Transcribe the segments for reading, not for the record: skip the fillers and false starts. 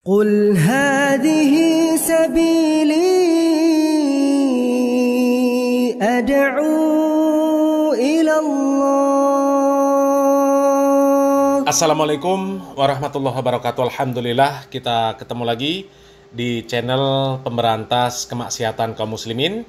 قل هذه سبيلي أدعو إلى الله. Assalamualaikum warahmatullahi wabarakatuh. Alhamdulillah kita ketemu lagi di channel pemberantas kemaksiatan kaum muslimin.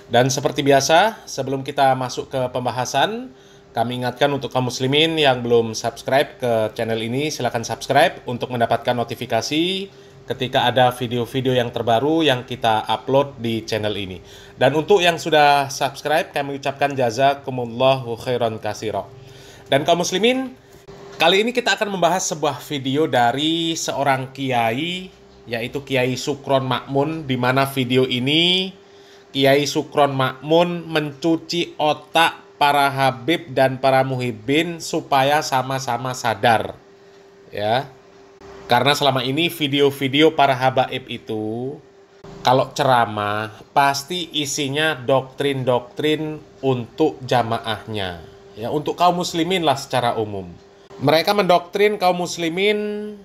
Dan seperti biasa, sebelum kita masuk ke pembahasan, kami ingatkan untuk kaum muslimin yang belum subscribe ke channel ini, silakan subscribe untuk mendapatkan notifikasi ketika ada video-video yang terbaru yang kita upload di channel ini. Dan untuk yang sudah subscribe, kami ucapkan jazakumullahu khairan katsira. Dan kaum muslimin, kali ini kita akan membahas sebuah video dari seorang kiai, yaitu Kiai Sukron Makmun, di mana video ini Kiai Sukron Makmun mencuci otak para habib dan para muhibbin supaya sama-sama sadar, ya. Karena selama ini video-video para habaib itu kalau ceramah pasti isinya doktrin-doktrin untuk jamaahnya, ya, untuk kaum muslimin lah secara umum. Mereka mendoktrin kaum muslimin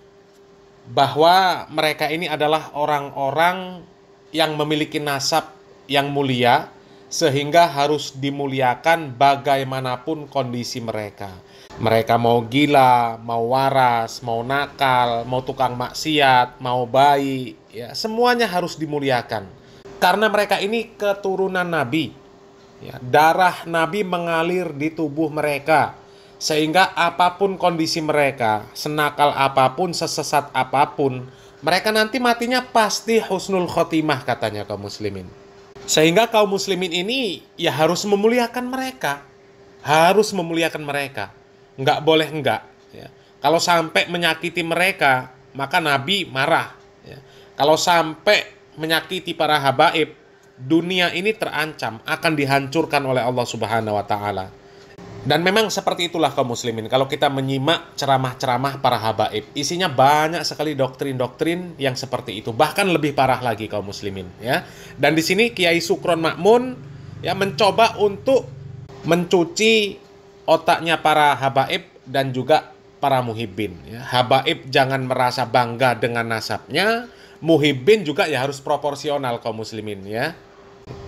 bahwa mereka ini adalah orang-orang yang memiliki nasab yang mulia, sehingga harus dimuliakan bagaimanapun kondisi mereka. Mereka mau gila, mau waras, mau nakal, mau tukang maksiat, mau bayi, ya, semuanya harus dimuliakan. Karena mereka ini keturunan Nabi, ya, darah Nabi mengalir di tubuh mereka, sehingga apapun kondisi mereka, senakal apapun, sesesat apapun, mereka nanti matinya pasti husnul khotimah, katanya kaum muslimin. Sehingga kaum muslimin ini ya harus memuliakan mereka. Harus memuliakan mereka. Nggak boleh enggak. Ya. Kalau sampai menyakiti mereka, maka Nabi marah. Ya. Kalau sampai menyakiti para habaib, dunia ini terancam, akan dihancurkan oleh Allah Subhanahu wa Ta'ala. Dan memang seperti itulah kaum muslimin. Kalau kita menyimak ceramah-ceramah para habaib, isinya banyak sekali doktrin-doktrin yang seperti itu. Bahkan lebih parah lagi kaum muslimin, ya. Dan di sini Kiai Sukron Makmun, ya, mencoba untuk mencuci otaknya para habaib dan juga para muhibbin, ya. Habaib jangan merasa bangga dengan nasabnya, muhibbin juga ya harus proporsional kaum muslimin, ya.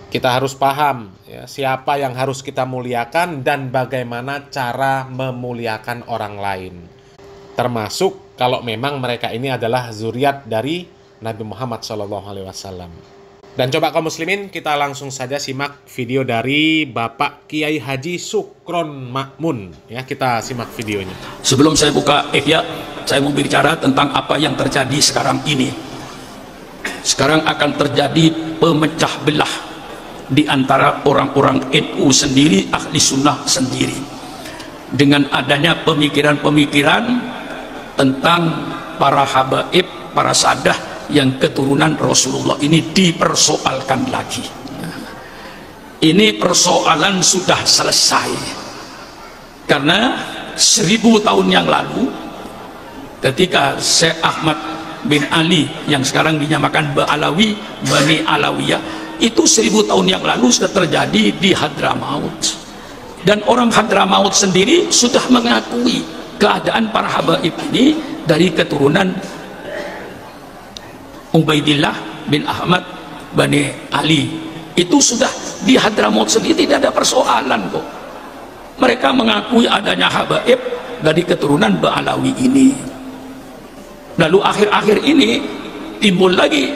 Kita harus paham, ya, siapa yang harus kita muliakan dan bagaimana cara memuliakan orang lain. Termasuk kalau memang mereka ini adalah zuriat dari Nabi Muhammad SAW. Dan coba kaum muslimin, kita langsung saja simak video dari Bapak Kiai Haji Sukron Makmun. Ya, kita simak videonya. Sebelum saya buka Ihya, saya mau bicara tentang apa yang terjadi sekarang ini. Sekarang akan terjadi pemecah belah di antara orang-orang NU sendiri, ahli sunnah sendiri, dengan adanya pemikiran-pemikiran tentang para habaib, para sadah yang keturunan Rasulullah ini dipersoalkan lagi. Ini persoalan sudah selesai, karena 1000 tahun yang lalu ketika Syekh Ahmad bin Ali yang sekarang dinamakan Ba'alawi, Bani Alawiyah, itu 1000 tahun yang lalu sudah terjadi di Hadramaut, dan orang Hadramaut sendiri sudah mengakui keadaan para habaib ini dari keturunan Ubaidillah bin Ahmad Bani Ali. Itu sudah di Hadramaut sendiri, tidak ada persoalan kok. Mereka mengakui adanya habaib dari keturunan Ba'alawi ini. Lalu akhir-akhir ini timbul lagi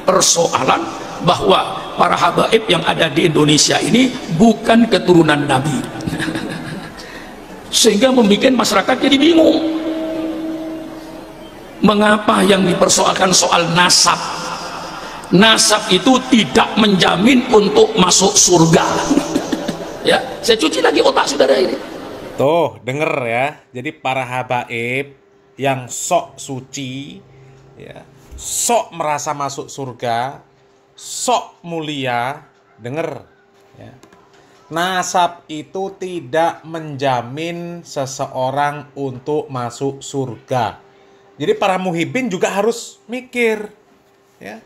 persoalan bahwa para habaib yang ada di Indonesia ini bukan keturunan Nabi. Sehingga membuat masyarakat jadi bingung. Mengapa yang dipersoalkan soal nasab? Nasab itu tidak menjamin untuk masuk surga. Ya, saya cuci lagi otak saudara ini. Tuh, denger ya. Jadi para habaib yang sok suci, ya, sok merasa masuk surga, sok mulia, denger, ya. Nasab itu tidak menjamin seseorang untuk masuk surga. Jadi para muhibbin juga harus mikir, ya.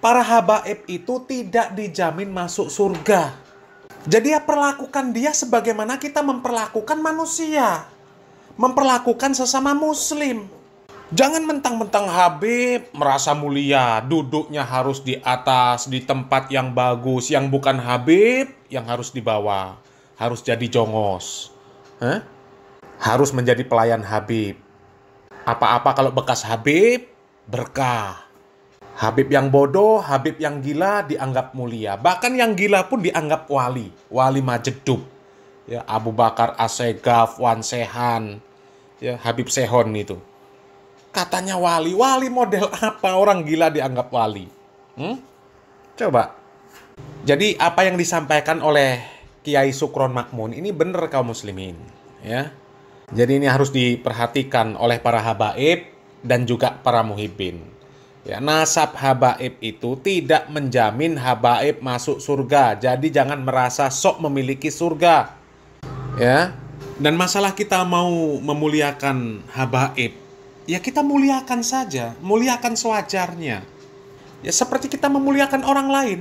Para habaib itu tidak dijamin masuk surga. Jadi ya perlakukan dia sebagaimana kita memperlakukan manusia, memperlakukan sesama muslim. Jangan mentang-mentang Habib merasa mulia, duduknya harus di atas, di tempat yang bagus, yang bukan Habib, yang harus dibawa. Harus jadi jongos. Hah? Harus menjadi pelayan Habib. Apa-apa kalau bekas Habib, berkah. Habib yang bodoh, Habib yang gila dianggap mulia. Bahkan yang gila pun dianggap wali. Wali Majedub. Ya, Abu Bakar As-Segaf, Wan Sehan, ya, Habib Sehon itu. Katanya wali. Wali model apa orang gila dianggap wali? Coba. Jadi apa yang disampaikan oleh Kiai Sukron Makmun ini benar kaum muslimin. Ya. Jadi ini harus diperhatikan oleh para habaib dan juga para muhibbin. Ya, nasab habaib itu tidak menjamin habaib masuk surga. Jadi jangan merasa sok memiliki surga. Ya. Dan masalah kita mau memuliakan habaib, ya kita muliakan saja, muliakan sewajarnya. Ya seperti kita memuliakan orang lain.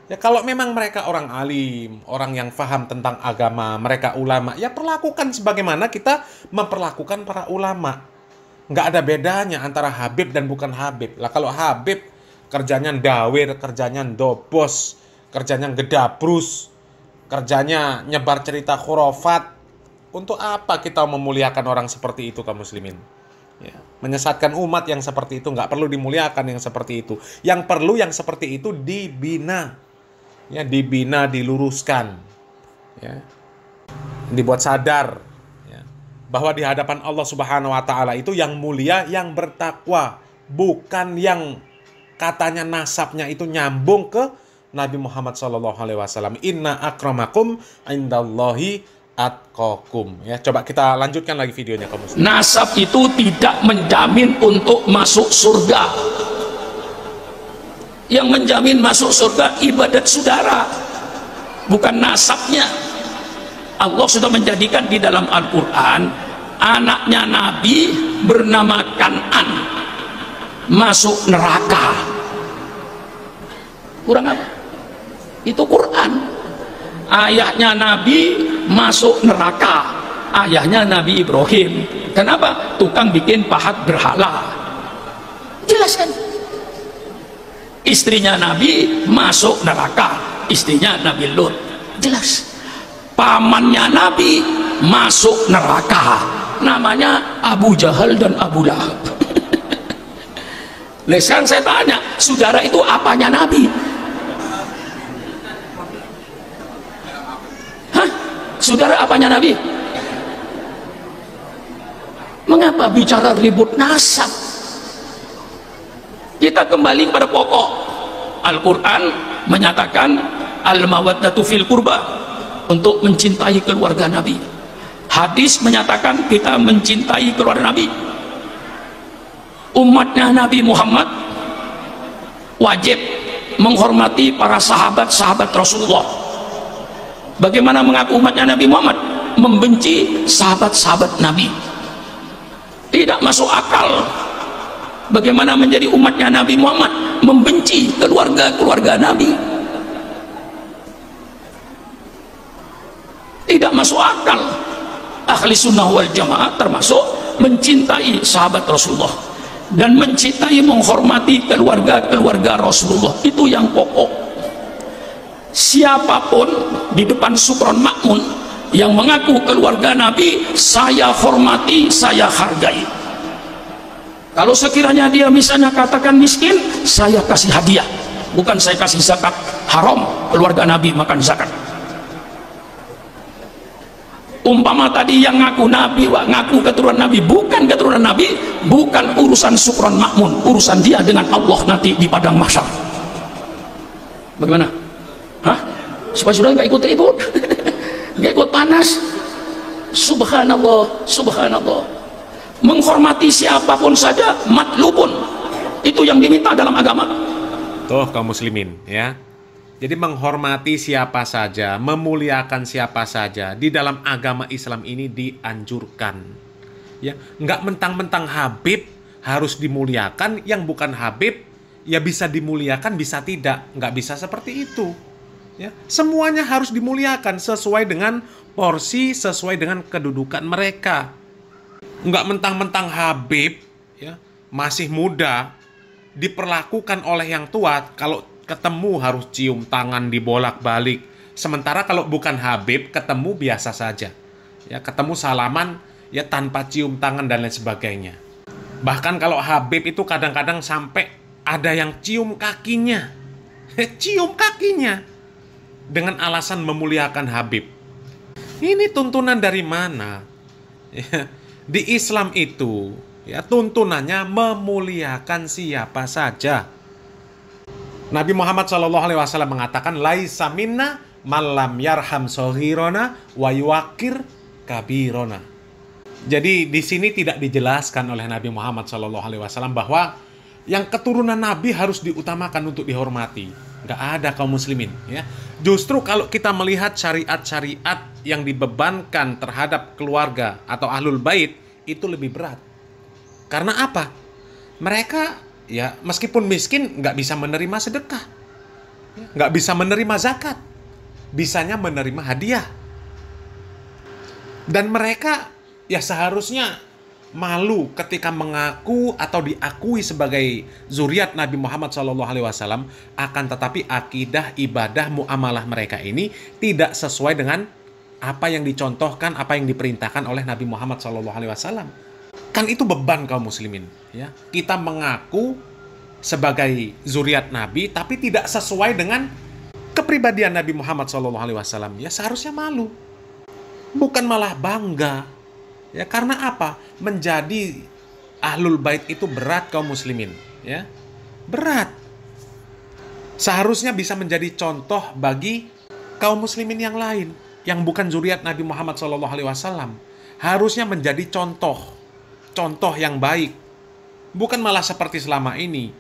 Ya kalau memang mereka orang alim, orang yang faham tentang agama, mereka ulama, ya perlakukan sebagaimana kita memperlakukan para ulama. Nggak ada bedanya antara Habib dan bukan Habib. Lah kalau Habib kerjanya dawir, kerjanya dobos, kerjanya gedabrus, kerjanya nyebar cerita khurafat, untuk apa kita memuliakan orang seperti itu kaum muslimin? Ya, menyesatkan umat yang seperti itu nggak perlu dimuliakan yang seperti itu. Yang perlu yang seperti itu dibina, ya dibina, diluruskan, ya, dibuat sadar, ya, bahwa di hadapan Allah Subhanahu Wa Taala itu yang mulia, yang bertakwa, bukan yang katanya nasabnya itu nyambung ke Nabi Muhammad SAW. Inna akramakum indallahi atqakum. Ya, coba kita lanjutkan lagi videonya kaum muslimin. Nasab itu tidak menjamin untuk masuk surga. Yang menjamin masuk surga ibadat saudara, bukan nasabnya. Allah sudah menjadikan di dalam Al-Quran anaknya Nabi bernama Kan'an masuk neraka. Kurang apa? Itu Quran. Ayahnya Nabi masuk neraka, ayahnya Nabi Ibrahim. Kenapa? Tukang bikin pahat berhala. Jelas kan? Istrinya Nabi masuk neraka, istrinya Nabi Lut. Jelas. Pamannya Nabi masuk neraka, namanya Abu Jahal dan Abu Lahab. Sekarang saya tanya, saudara itu apanya Nabi? Saudara apanya Nabi? Mengapa bicara ribut nasab? Kita kembali pada pokok. Al-Quran menyatakan al-mawaddatu fil qurba, untuk mencintai keluarga Nabi. Hadis menyatakan kita mencintai keluarga Nabi. Umatnya Nabi Muhammad wajib menghormati para sahabat-sahabat Rasulullah. Bagaimana mengaku umatnya Nabi Muhammad membenci sahabat-sahabat Nabi? Tidak masuk akal. Bagaimana menjadi umatnya Nabi Muhammad membenci keluarga-keluarga Nabi? Tidak masuk akal. Ahli sunnah wal jamaah termasuk mencintai sahabat Rasulullah dan mencintai, menghormati keluarga-keluarga Rasulullah. Itu yang pokok. Siapapun di depan Sukron Makmun yang mengaku keluarga Nabi, saya hormati, saya hargai. Kalau sekiranya dia misalnya katakan miskin, saya kasih hadiah, bukan saya kasih zakat. Haram keluarga Nabi makan zakat. Umpama tadi yang ngaku Nabi, ngaku keturunan Nabi, bukan keturunan Nabi, bukan urusan Sukron Makmun, urusan dia dengan Allah nanti di padang mahsyar. Bagaimana? Hah? Supaya sudah nggak ikut ribut, nggak ikut panas. Subhanallah, subhanallah. Menghormati siapapun saja, matlubun. Itu yang diminta dalam agama. Tuh kaum muslimin, ya. Jadi menghormati siapa saja, memuliakan siapa saja di dalam agama Islam ini dianjurkan. Ya, nggak mentang-mentang Habib harus dimuliakan, yang bukan Habib ya bisa dimuliakan, bisa tidak, nggak bisa seperti itu. Ya, semuanya harus dimuliakan sesuai dengan porsi, sesuai dengan kedudukan mereka. Nggak mentang-mentang Habib, ya, masih muda, diperlakukan oleh yang tua, kalau ketemu harus cium tangan dibolak-balik. Sementara kalau bukan Habib, ketemu biasa saja. Ya, ketemu salaman ya tanpa cium tangan dan lain sebagainya. Bahkan kalau Habib itu kadang-kadang sampai ada yang cium kakinya. Cium kakinya dengan alasan memuliakan Habib. Ini tuntunan dari mana? Ya, di Islam itu ya tuntunannya memuliakan siapa saja. Nabi Muhammad SAW mengatakan, laisa minna malam yarham sohirona wa yuwakir kabirona. Jadi di sini tidak dijelaskan oleh Nabi Muhammad SAW bahwa yang keturunan Nabi harus diutamakan untuk dihormati. Nggak ada kaum muslimin. Ya. Justru kalau kita melihat syariat-syariat yang dibebankan terhadap keluarga atau ahlul bait, itu lebih berat. Karena apa? Mereka ya meskipun miskin nggak bisa menerima sedekah, nggak bisa menerima zakat, bisanya menerima hadiah. Dan mereka ya seharusnya malu ketika mengaku atau diakui sebagai zuriat Nabi Muhammad SAW, akan tetapi akidah, ibadah, muamalah mereka ini tidak sesuai dengan apa yang dicontohkan, apa yang diperintahkan oleh Nabi Muhammad SAW. Kan itu beban kaum muslimin. Ya. Kita mengaku sebagai zuriat Nabi, tapi tidak sesuai dengan kepribadian Nabi Muhammad SAW. Ya seharusnya malu, bukan malah bangga. Ya karena apa? Menjadi ahlul bait itu berat kaum muslimin, ya. Berat. Seharusnya bisa menjadi contoh bagi kaum muslimin yang lain yang bukan zuriat Nabi Muhammad SAW. Harusnya menjadi contoh yang baik. Bukan malah seperti selama ini,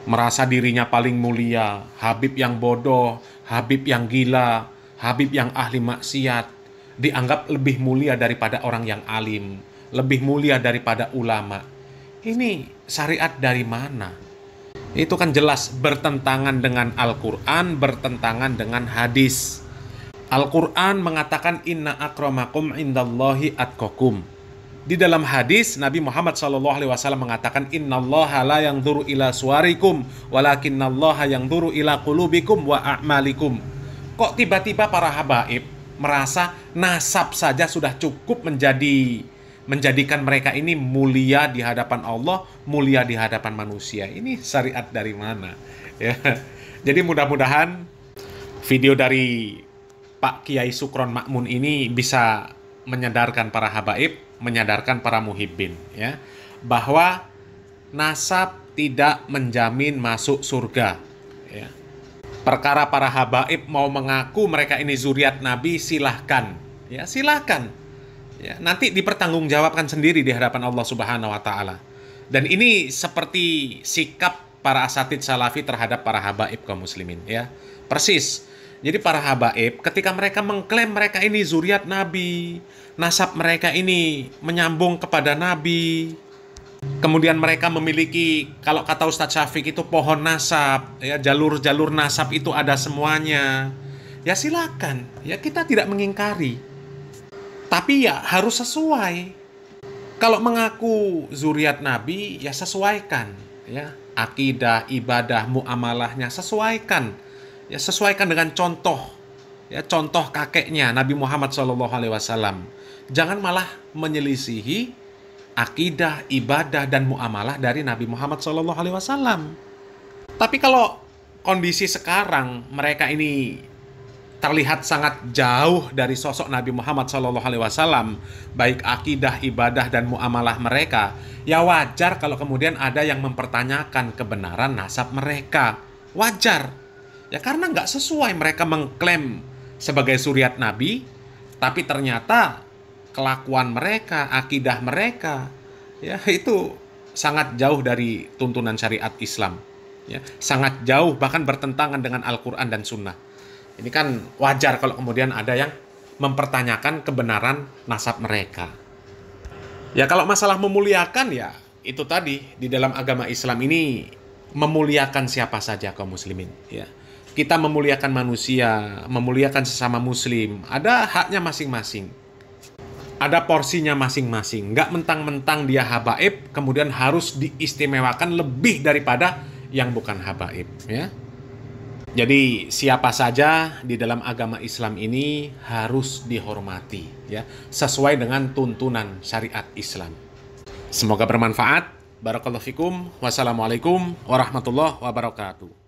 merasa dirinya paling mulia, Habib yang bodoh, Habib yang gila, Habib yang ahli maksiat, dianggap lebih mulia daripada orang yang alim, lebih mulia daripada ulama. Ini syariat dari mana? Itu kan jelas bertentangan dengan Al-Quran, bertentangan dengan hadis. Al-Quran mengatakan inna akramakum indallahi atqakum. Di dalam hadis Nabi Muhammad SAW mengatakan innallaha la yanzuru ila suwarikum walakinnallaha yanzuru ila qulubikum wa a'malikum. Kok tiba-tiba para habaib merasa nasab saja sudah cukup menjadikan mereka ini mulia di hadapan Allah, mulia di hadapan manusia. Ini syariat dari mana? Ya. Jadi mudah-mudahan video dari Pak Kiai Sukron Makmun ini bisa menyadarkan para habaib, menyadarkan para muhibbin, ya, bahwa nasab tidak menjamin masuk surga. Ya. Perkara para habaib mau mengaku mereka ini zuriat Nabi, silahkan. Ya, silahkan. Ya, nanti dipertanggungjawabkan sendiri di hadapan Allah Subhanahu wa Ta'ala. Dan ini seperti sikap para asatid salafi terhadap para habaib kaum muslimin. Ya, persis. Jadi para habaib ketika mereka mengklaim mereka ini zuriat Nabi, nasab mereka ini menyambung kepada Nabi, kemudian mereka memiliki, kalau kata Ustadz Syafiq itu pohon nasab, ya, jalur-jalur nasab itu ada semuanya. Ya silakan, ya kita tidak mengingkari. Tapi ya harus sesuai. Kalau mengaku zuriat Nabi, ya sesuaikan, ya. Akidah, ibadah, muamalahnya sesuaikan. Ya sesuaikan dengan contoh. Ya contoh kakeknya Nabi Muhammad SAW. Jangan malah menyelisihi akidah, ibadah, dan muamalah dari Nabi Muhammad SAW. Tapi kalau kondisi sekarang mereka ini terlihat sangat jauh dari sosok Nabi Muhammad SAW, baik akidah, ibadah, dan muamalah mereka, ya wajar kalau kemudian ada yang mempertanyakan kebenaran nasab mereka. Wajar. Ya karena nggak sesuai mereka mengklaim sebagai zuriat Nabi, tapi ternyata kelakuan mereka, akidah mereka, ya itu sangat jauh dari tuntunan syariat Islam, ya sangat jauh, bahkan bertentangan dengan Al-Quran dan Sunnah. Ini kan wajar kalau kemudian ada yang mempertanyakan kebenaran nasab mereka. Ya kalau masalah memuliakan, ya itu tadi, di dalam agama Islam ini memuliakan siapa saja kaum muslimin. Ya kita memuliakan manusia, memuliakan sesama muslim, ada haknya masing-masing. ada porsinya masing-masing. Nggak mentang-mentang dia habaib, kemudian harus diistimewakan lebih daripada yang bukan habaib. Ya. Jadi siapa saja di dalam agama Islam ini harus dihormati, ya, sesuai dengan tuntunan syariat Islam. Semoga bermanfaat. Barakallahu fikum. Wassalamualaikum warahmatullahi wabarakatuh.